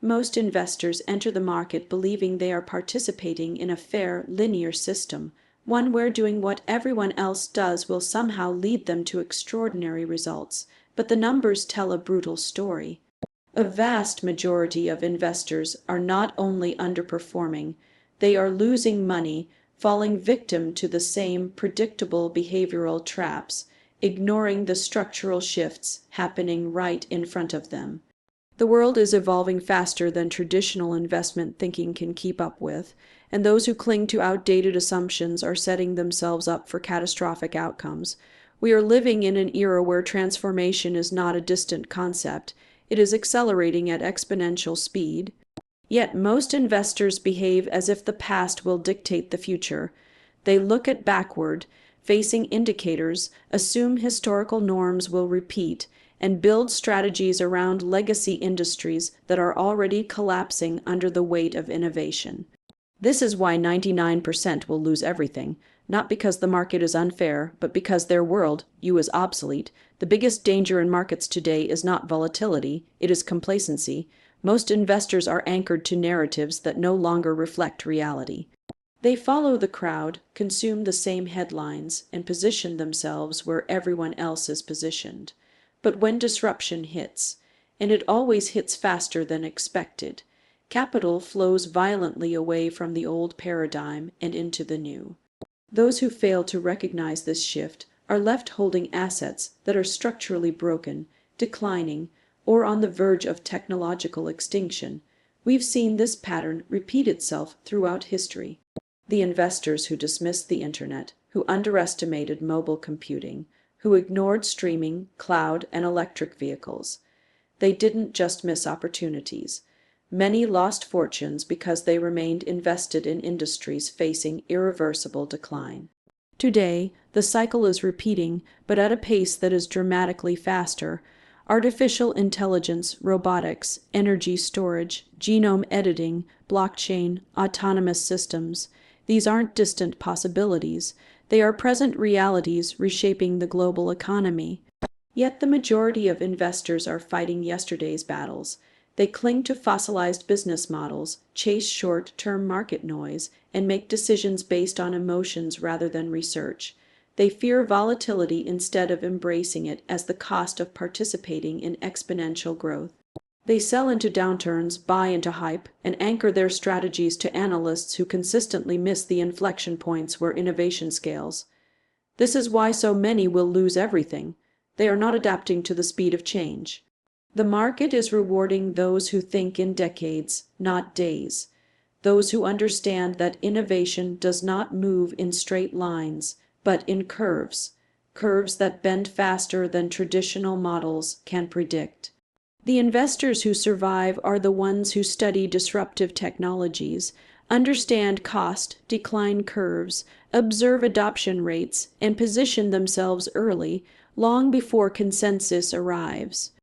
Most investors enter the market believing they are participating in a fair, linear system, one where doing what everyone else does will somehow lead them to extraordinary results. But the numbers tell a brutal story. A vast majority of investors are not only underperforming, they are losing money, falling victim to the same predictable behavioral traps, ignoring the structural shifts happening right in front of them. The world is evolving faster than traditional investment thinking can keep up with, and those who cling to outdated assumptions are setting themselves up for catastrophic outcomes. We are living in an era where transformation is not a distant concept. It is accelerating at exponential speed. Yet most investors behave as if the past will dictate the future. They look at backward, facing indicators, assume historical norms will repeat, and build strategies around legacy industries that are already collapsing under the weight of innovation. This is why 99% will lose everything, not because the market is unfair, but because their world, is obsolete. The biggest danger in markets today is not volatility, it is complacency. Most investors are anchored to narratives that no longer reflect reality. They follow the crowd, consume the same headlines, and position themselves where everyone else is positioned. But when disruption hits, and it always hits faster than expected, capital flows violently away from the old paradigm and into the new. Those who fail to recognize this shift are left holding assets that are structurally broken, declining, or on the verge of technological extinction. We've seen this pattern repeat itself throughout history. The investors who dismissed the internet, who underestimated mobile computing, who ignored streaming, cloud, and electric vehicles. They didn't just miss opportunities. Many lost fortunes because they remained invested in industries facing irreversible decline. Today, the cycle is repeating, but at a pace that is dramatically faster. Artificial intelligence, robotics, energy storage, genome editing, blockchain, autonomous systems. These aren't distant possibilities. They are present realities reshaping the global economy. Yet the majority of investors are fighting yesterday's battles. They cling to fossilized business models, chase short-term market noise, and make decisions based on emotions rather than research. They fear volatility instead of embracing it as the cost of participating in exponential growth. They sell into downturns, buy into hype, and anchor their strategies to analysts who consistently miss the inflection points where innovation scales. This is why so many will lose everything. They are not adapting to the speed of change. The market is rewarding those who think in decades, not days. Those who understand that innovation does not move in straight lines, but in curves, curves that bend faster than traditional models can predict. The investors who survive are the ones who study disruptive technologies, understand cost decline curves, observe adoption rates, and position themselves early, long before consensus arrives.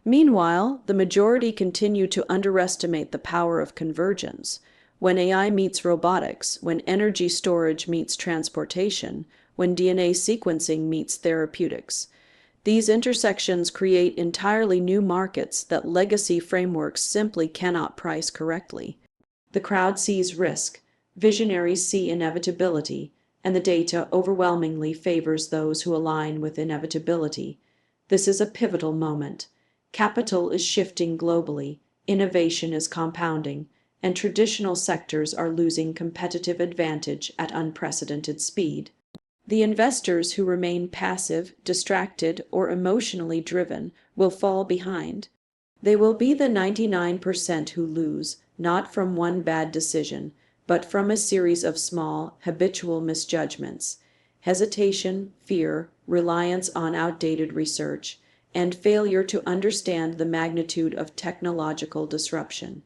Meanwhile, the majority continue to underestimate the power of convergence. When AI meets robotics, when energy storage meets transportation, when DNA sequencing meets therapeutics. These intersections create entirely new markets that legacy frameworks simply cannot price correctly. The crowd sees risk, visionaries see inevitability, and the data overwhelmingly favors those who align with inevitability. This is a pivotal moment. Capital is shifting globally, innovation is compounding, and traditional sectors are losing competitive advantage at unprecedented speed. The investors who remain passive, distracted, or emotionally driven will fall behind. They will be the 99% who lose, not from one bad decision, but from a series of small, habitual misjudgments, hesitation, fear, reliance on outdated research, and failure to understand the magnitude of technological disruption.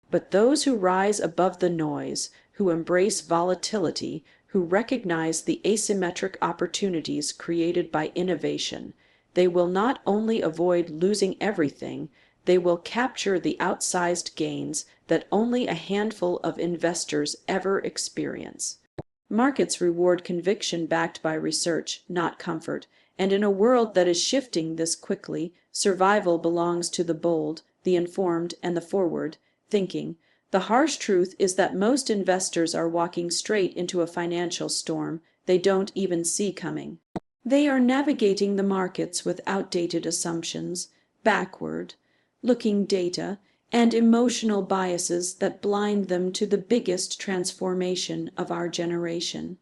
But those who rise above the noise, who embrace volatility, who recognize the asymmetric opportunities created by innovation, they will not only avoid losing everything, they will capture the outsized gains that only a handful of investors ever experience. Markets reward conviction backed by research, not comfort, and in a world that is shifting this quickly, survival belongs to the bold, the informed, and the forward thinking. The harsh truth is that most investors are walking straight into a financial storm they don't even see coming. They are navigating the markets with outdated assumptions, backward-looking data, and emotional biases that blind them to the biggest transformation of our generation.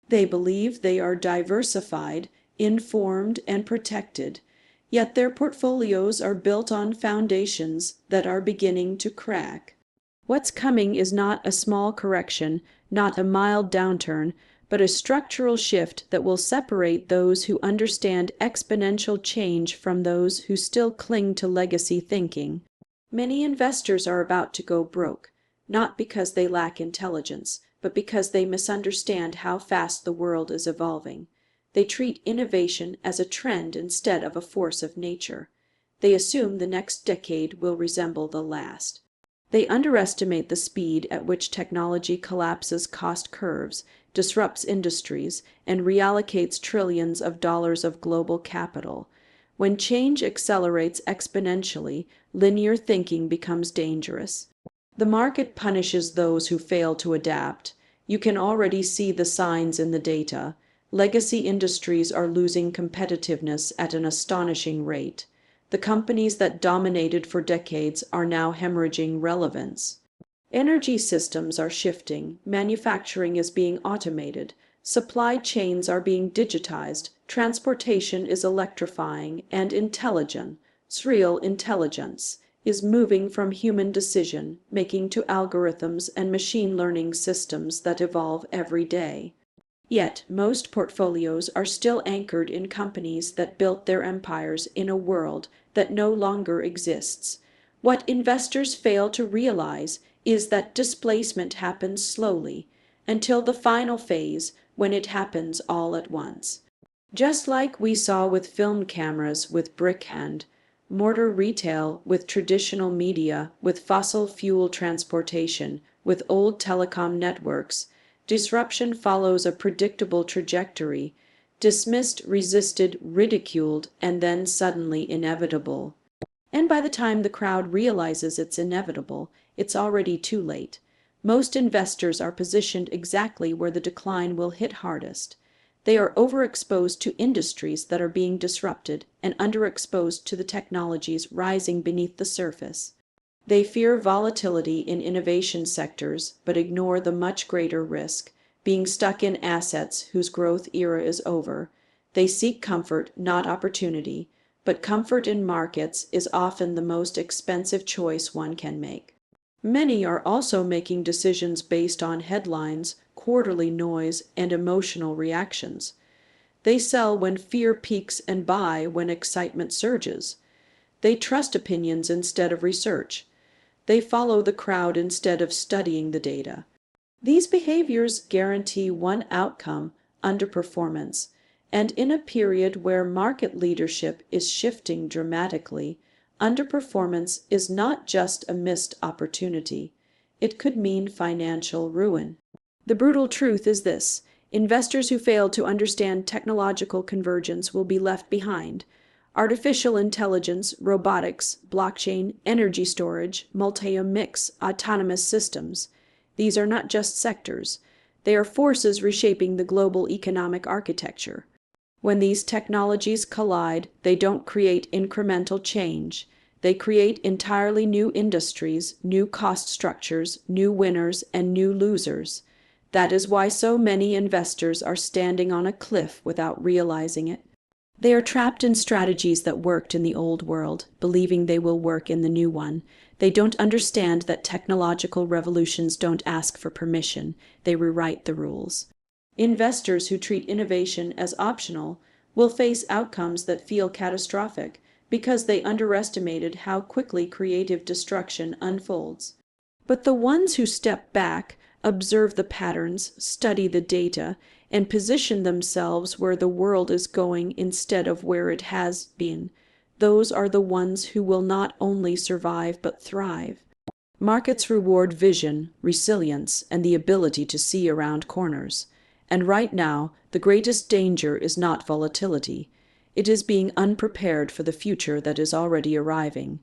They believe they are diversified, informed, and protected, yet their portfolios are built on foundations that are beginning to crack. What's coming is not a small correction, not a mild downturn, but a structural shift that will separate those who understand exponential change from those who still cling to legacy thinking. Many investors are about to go broke, not because they lack intelligence, but because they misunderstand how fast the world is evolving. They treat innovation as a trend instead of a force of nature. They assume the next decade will resemble the last. They underestimate the speed at which technology collapses cost curves, disrupts industries, and reallocates trillions of dollars of global capital. When change accelerates exponentially, linear thinking becomes dangerous. The market punishes those who fail to adapt. You can already see the signs in the data. Legacy industries are losing competitiveness at an astonishing rate. The companies that dominated for decades are now hemorrhaging relevance. Energy systems are shifting, manufacturing is being automated, supply chains are being digitized, transportation is electrifying, and real intelligence, is moving from human decision-making to algorithms and machine learning systems that evolve every day. Yet, most portfolios are still anchored in companies that built their empires in a world that no longer exists. What investors fail to realize is that displacement happens slowly, until the final phase, when it happens all at once. Just like we saw with film cameras with brick and mortar retail, with traditional media, with fossil fuel transportation, with old telecom networks, disruption follows a predictable trajectory, dismissed, resisted, ridiculed, and then suddenly inevitable. And by the time the crowd realizes it's inevitable, it's already too late. Most investors are positioned exactly where the decline will hit hardest. They are overexposed to industries that are being disrupted and underexposed to the technologies rising beneath the surface. They fear volatility in innovation sectors, but ignore the much greater risk, being stuck in assets whose growth era is over. They seek comfort, not opportunity, but comfort in markets is often the most expensive choice one can make. Many are also making decisions based on headlines, quarterly noise, and emotional reactions. They sell when fear peaks and buy when excitement surges. They trust opinions instead of research. They follow the crowd instead of studying the data. These behaviors guarantee one outcome: underperformance. And in a period where market leadership is shifting dramatically, underperformance is not just a missed opportunity. It could mean financial ruin. The brutal truth is this: investors who fail to understand technological convergence will be left behind. Artificial intelligence, robotics, blockchain, energy storage, multi-mix, autonomous systems. These are not just sectors. They are forces reshaping the global economic architecture. When these technologies collide, they don't create incremental change. They create entirely new industries, new cost structures, new winners, and new losers. That is why so many investors are standing on a cliff without realizing it. They are trapped in strategies that worked in the old world, believing they will work in the new one. They don't understand that technological revolutions don't ask for permission, they rewrite the rules. Investors who treat innovation as optional will face outcomes that feel catastrophic because they underestimated how quickly creative destruction unfolds. But the ones who step back, observe the patterns, study the data, and position themselves where the world is going instead of where it has been, those are the ones who will not only survive but thrive. Markets reward vision, resilience, and the ability to see around corners. And right now, the greatest danger is not volatility. It is being unprepared for the future that is already arriving.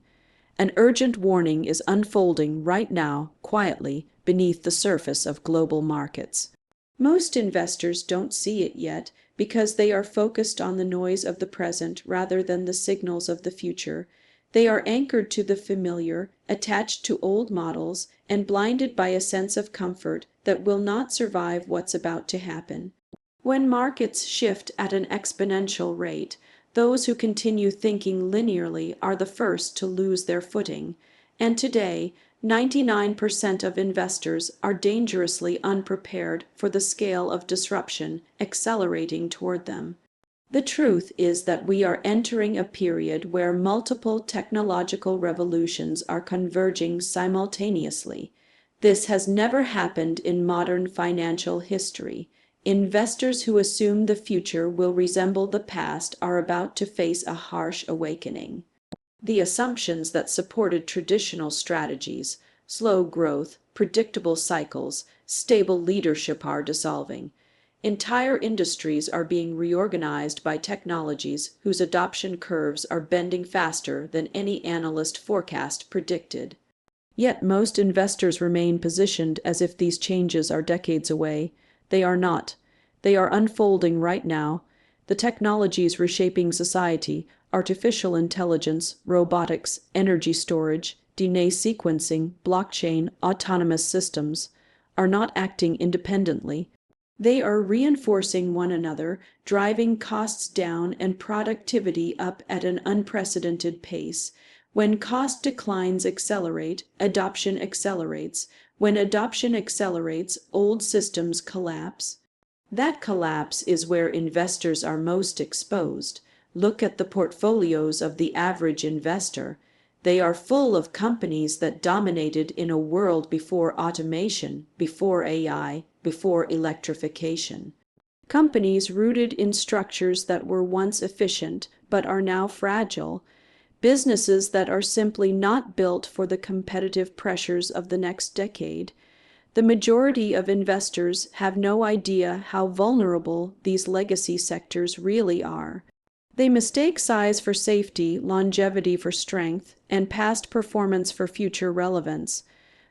An urgent warning is unfolding right now, quietly, beneath the surface of global markets. Most investors don't see it yet because they are focused on the noise of the present rather than the signals of the future. They are anchored to the familiar, attached to old models, and blinded by a sense of comfort that will not survive what's about to happen. When markets shift at an exponential rate, those who continue thinking linearly are the first to lose their footing. And today, 99% of investors are dangerously unprepared for the scale of disruption accelerating toward them. The truth is that we are entering a period where multiple technological revolutions are converging simultaneously. This has never happened in modern financial history. Investors who assume the future will resemble the past are about to face a harsh awakening. The assumptions that supported traditional strategies, slow growth, predictable cycles, stable leadership are dissolving. Entire industries are being reorganized by technologies whose adoption curves are bending faster than any analyst forecast predicted. Yet most investors remain positioned as if these changes are decades away. They are not. They are unfolding right now. The technologies reshaping society, artificial intelligence, robotics, energy storage, DNA sequencing, blockchain, autonomous systems, are not acting independently. They are reinforcing one another, driving costs down and productivity up at an unprecedented pace. When cost declines accelerate, adoption accelerates. When adoption accelerates, old systems collapse. That collapse is where investors are most exposed. Look at the portfolios of the average investor. They are full of companies that dominated in a world before automation, before AI, before electrification. Companies rooted in structures that were once efficient but are now fragile. Businesses that are simply not built for the competitive pressures of the next decade. The majority of investors have no idea how vulnerable these legacy sectors really are. They mistake size for safety, longevity for strength, and past performance for future relevance.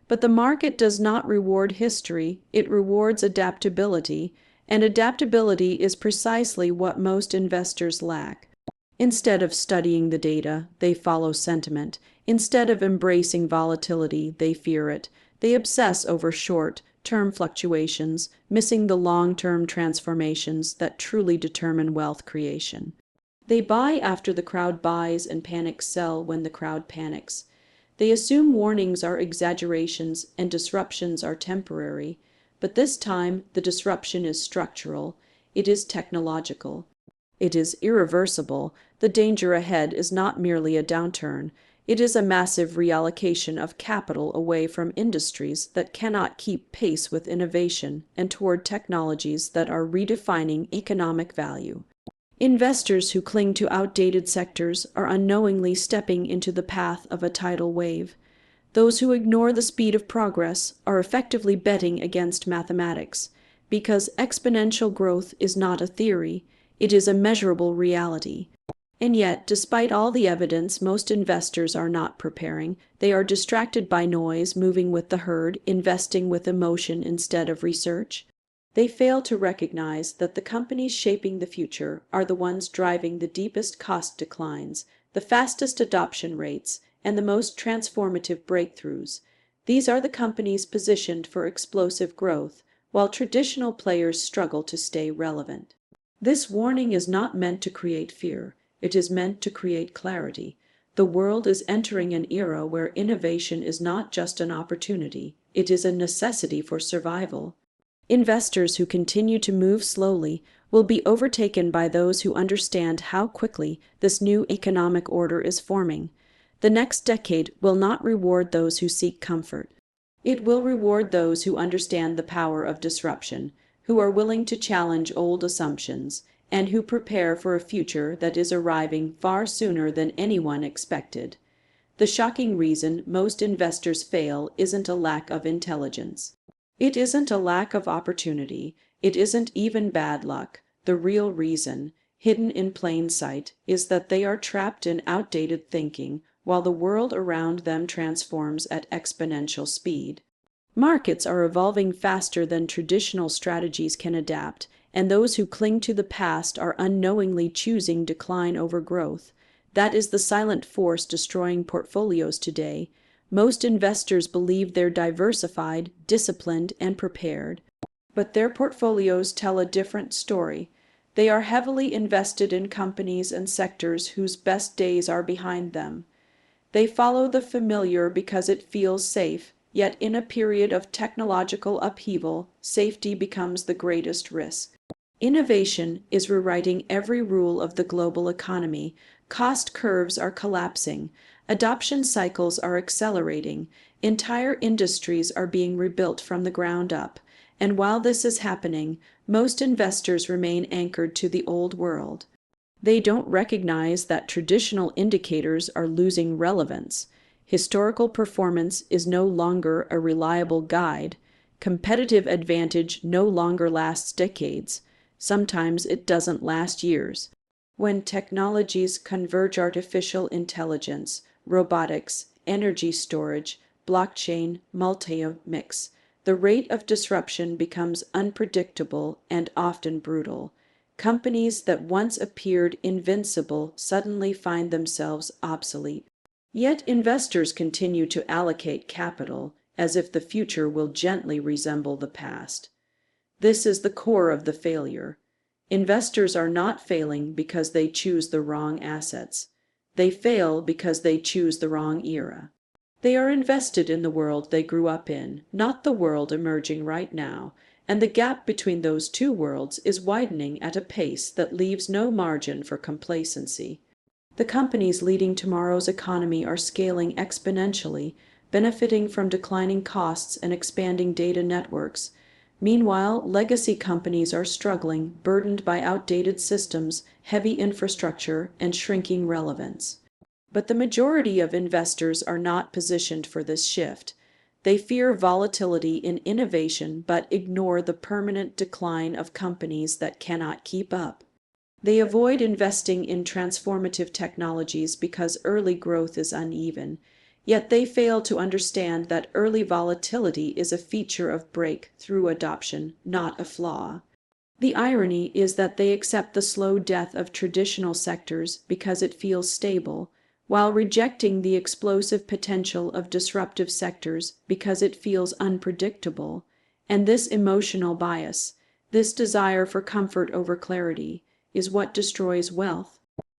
But the market does not reward history, it rewards adaptability, and adaptability is precisely what most investors lack. Instead of studying the data, they follow sentiment. Instead of embracing volatility, they fear it. They obsess over short-term fluctuations, missing the long-term transformations that truly determine wealth creation. They buy after the crowd buys and panic sell when the crowd panics. They assume warnings are exaggerations and disruptions are temporary, but this time the disruption is structural, it is technological. It is irreversible. The danger ahead is not merely a downturn. It is a massive reallocation of capital away from industries that cannot keep pace with innovation and toward technologies that are redefining economic value. Investors who cling to outdated sectors are unknowingly stepping into the path of a tidal wave. Those who ignore the speed of progress are effectively betting against mathematics, because exponential growth is not a theory. It is a measurable reality. And yet, despite all the evidence, most investors are not preparing. They are distracted by noise, moving with the herd, investing with emotion instead of research. They fail to recognize that the companies shaping the future are the ones driving the deepest cost declines, the fastest adoption rates, and the most transformative breakthroughs. These are the companies positioned for explosive growth, while traditional players struggle to stay relevant. This warning is not meant to create fear. It is meant to create clarity. The world is entering an era where innovation is not just an opportunity, it is a necessity for survival. Investors who continue to move slowly will be overtaken by those who understand how quickly this new economic order is forming. The next decade will not reward those who seek comfort. It will reward those who understand the power of disruption, who are willing to challenge old assumptions, and who prepare for a future that is arriving far sooner than anyone expected. The shocking reason most investors fail isn't a lack of intelligence. It isn't a lack of opportunity. It isn't even bad luck. The real reason, hidden in plain sight, is that they are trapped in outdated thinking, while the world around them transforms at exponential speed. Markets are evolving faster than traditional strategies can adapt, and those who cling to the past are unknowingly choosing decline over growth. That is the silent force destroying portfolios today. Most investors believe they're diversified, disciplined, and prepared. But their portfolios tell a different story. They are heavily invested in companies and sectors whose best days are behind them. They follow the familiar because it feels safe, yet in a period of technological upheaval, safety becomes the greatest risk. Innovation is rewriting every rule of the global economy. Cost curves are collapsing. Adoption cycles are accelerating. Entire industries are being rebuilt from the ground up. And while this is happening, most investors remain anchored to the old world. They don't recognize that traditional indicators are losing relevance. Historical performance is no longer a reliable guide. Competitive advantage no longer lasts decades. Sometimes it doesn't last years. When technologies converge, artificial intelligence, robotics, energy storage, blockchain, multi-mix, the rate of disruption becomes unpredictable and often brutal. Companies that once appeared invincible suddenly find themselves obsolete. Yet investors continue to allocate capital as if the future will gently resemble the past. This is the core of the failure. Investors are not failing because they choose the wrong assets. They fail because they choose the wrong era. They are invested in the world they grew up in, not the world emerging right now, and the gap between those two worlds is widening at a pace that leaves no margin for complacency. The companies leading tomorrow's economy are scaling exponentially, benefiting from declining costs and expanding data networks. Meanwhile, legacy companies are struggling, burdened by outdated systems, heavy infrastructure, and shrinking relevance. But the majority of investors are not positioned for this shift. They fear volatility in innovation but ignore the permanent decline of companies that cannot keep up. They avoid investing in transformative technologies because early growth is uneven, yet they fail to understand that early volatility is a feature of breakthrough adoption, not a flaw. The irony is that they accept the slow death of traditional sectors because it feels stable, while rejecting the explosive potential of disruptive sectors because it feels unpredictable. And this emotional bias, this desire for comfort over clarity, is what destroys wealth.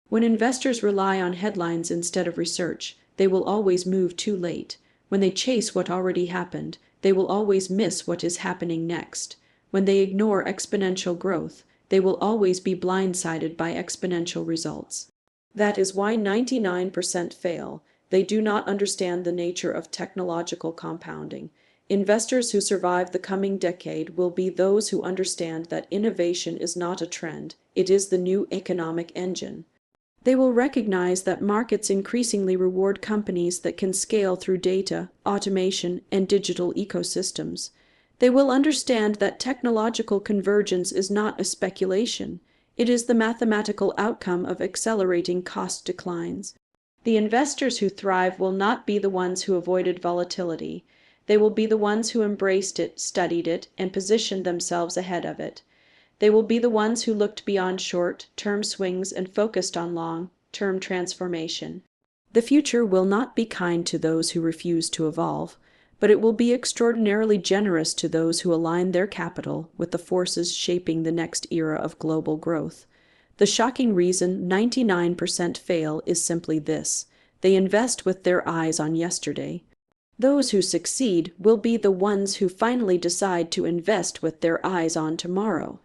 When investors rely on headlines instead of research, they will always move too late. When they chase what already happened, they will always miss what is happening next. When they ignore exponential growth, they will always be blindsided by exponential results. That is why 99% fail. They do not understand the nature of technological compounding. Investors who survive the coming decade will be those who understand that innovation is not a trend, it is the new economic engine. They will recognize that markets increasingly reward companies that can scale through data, automation, and digital ecosystems. They will understand that technological convergence is not a speculation. It is the mathematical outcome of accelerating cost declines. The investors who thrive will not be the ones who avoided volatility. They will be the ones who embraced it, studied it, and positioned themselves ahead of it. They will be the ones who looked beyond short-term swings and focused on long-term transformation. The future will not be kind to those who refuse to evolve, but it will be extraordinarily generous to those who align their capital with the forces shaping the next era of global growth. The shocking reason 99% fail is simply this: they invest with their eyes on yesterday. Those who succeed will be the ones who finally decide to invest with their eyes on tomorrow.